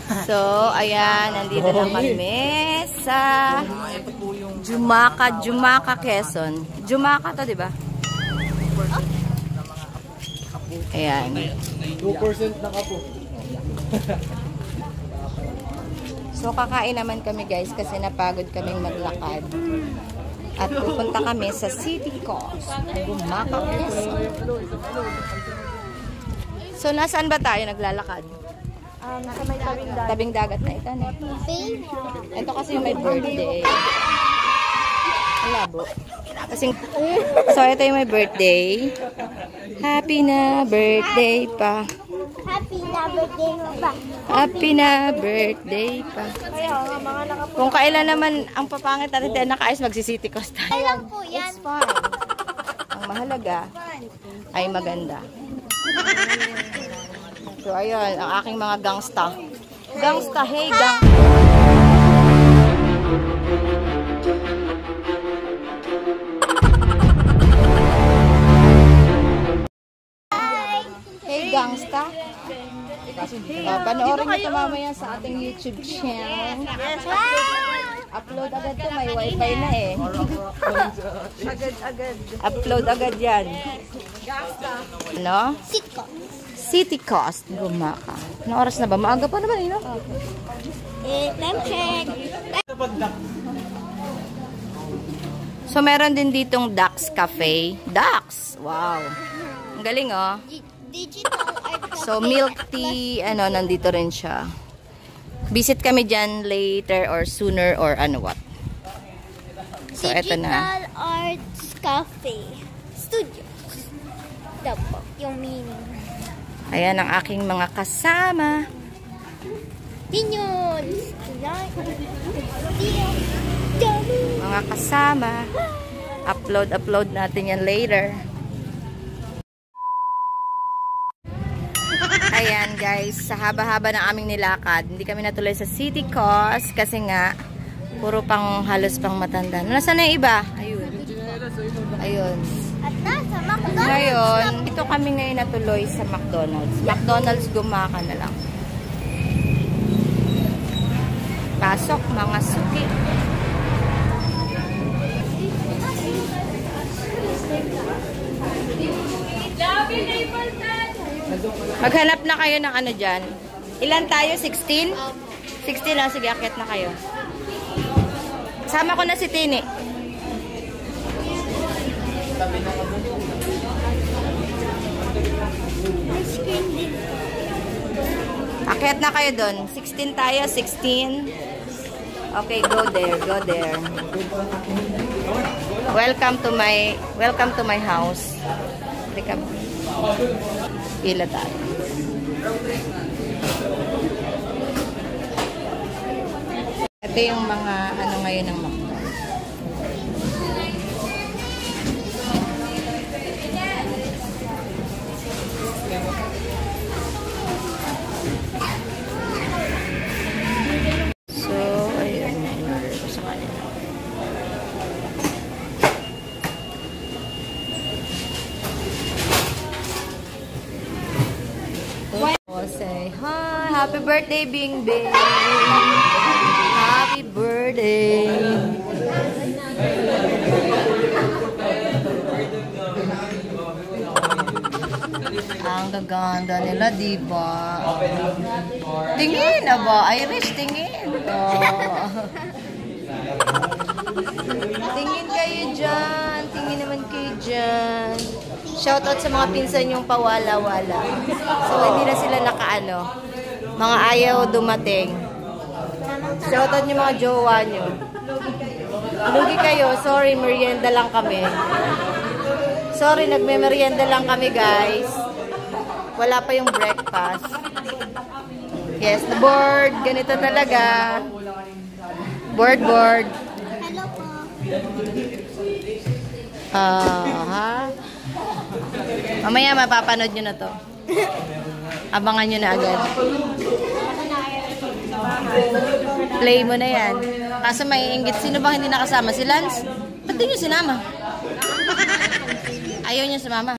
So, ayan, nandito na kami sa Jumaka, Quezon. Jumaka to, di ba? Ayan. 2% na kapo. So, kakain naman kami guys kasi napagod kaming maglakad. At pupunta kami sa City Coast. Jumaka, Quezon. So, nasaan ba tayo naglalakad? Nasa may Tabing dagat na ito. Ito kasi may birthday. Malabo. So, ito yung may birthday. Happy na birthday pa. Happy na birthday mo pa. Happy na birthday pa. Kung kailan naman ang papangit natin tayo nakaayos magsi-City Coast tayo. Kailan po yan? It's fine. Ang mahalaga ay maganda. So, ayun, ang aking mga gangsta. Gangsta, hey, gang. Hey, gangsta. Panoorin nyo ito mamaya sa ating YouTube channel. Upload agad to, may wifi na eh. Agad. Upload agad yan. Ano? City Coast, Jumaka. Anong oras na ba? Maaga pa naman, no? Time check. So, meron din ditong Ducks Cafe. Ducks! Wow! Ang galing, oh. Digital art. So, milk tea, ano, nandito rin siya. Visit kami dyan later or sooner or ano what. So, eto na. Digital Arts Cafe Studio. Daw po, yung meaning. Ayan ang aking mga kasama. Minions! Mga kasama. Upload natin yan later. Ayan guys, sa haba-haba ng aming nilakad, hindi kami natuloy sa City Coast kasi nga, puro pang halos pang matanda. Nasaan na yung iba? Ayun. Ayun. At nasa McDonald's. Ngayon, ito kami ngayon natuloy sa McDonald's. McDonald's Jumaka na lang. Pasok mga suki. Maghanap na kayo ng ano dyan. Ilan tayo? 16? 16 lang. Sige, akit na kayo. Sama ko na si Tini. Akit na kayo doon. 16 tayo. 16. Okay, go there. Go there. Welcome to my house. Pila tayo. Ito yung mga ano ngayon ng McDonald's. So, ayun. In-order ko sa kanila. Say hi, happy birthday Bing Bing. Happy birthday. Ang gaganda nila, diba? Tingin na ba? Irish, tingin. Oh. Tingin kayo dyan. Tingin naman kayo dyan. Shoutout sa mga pinsan yung pawala-wala. So, hindi na sila nakaano. Mga ayaw dumating. Shoutout yung mga jowa nyo. Lugi kayo. Sorry, merienda lang kami. Sorry, nagme-merienda lang kami, guys. Wala pa yung breakfast. Yes, the board. Ganito talaga. Board. Hello po. Ha? Mamaya mapapanood nyo na to. Abangan nyo na agad. Play mo na yan. Kaso may inggit. Sino bang hindi nakasama? Si Lance? Ba't di nyo sinama? Ayaw nyo sumama.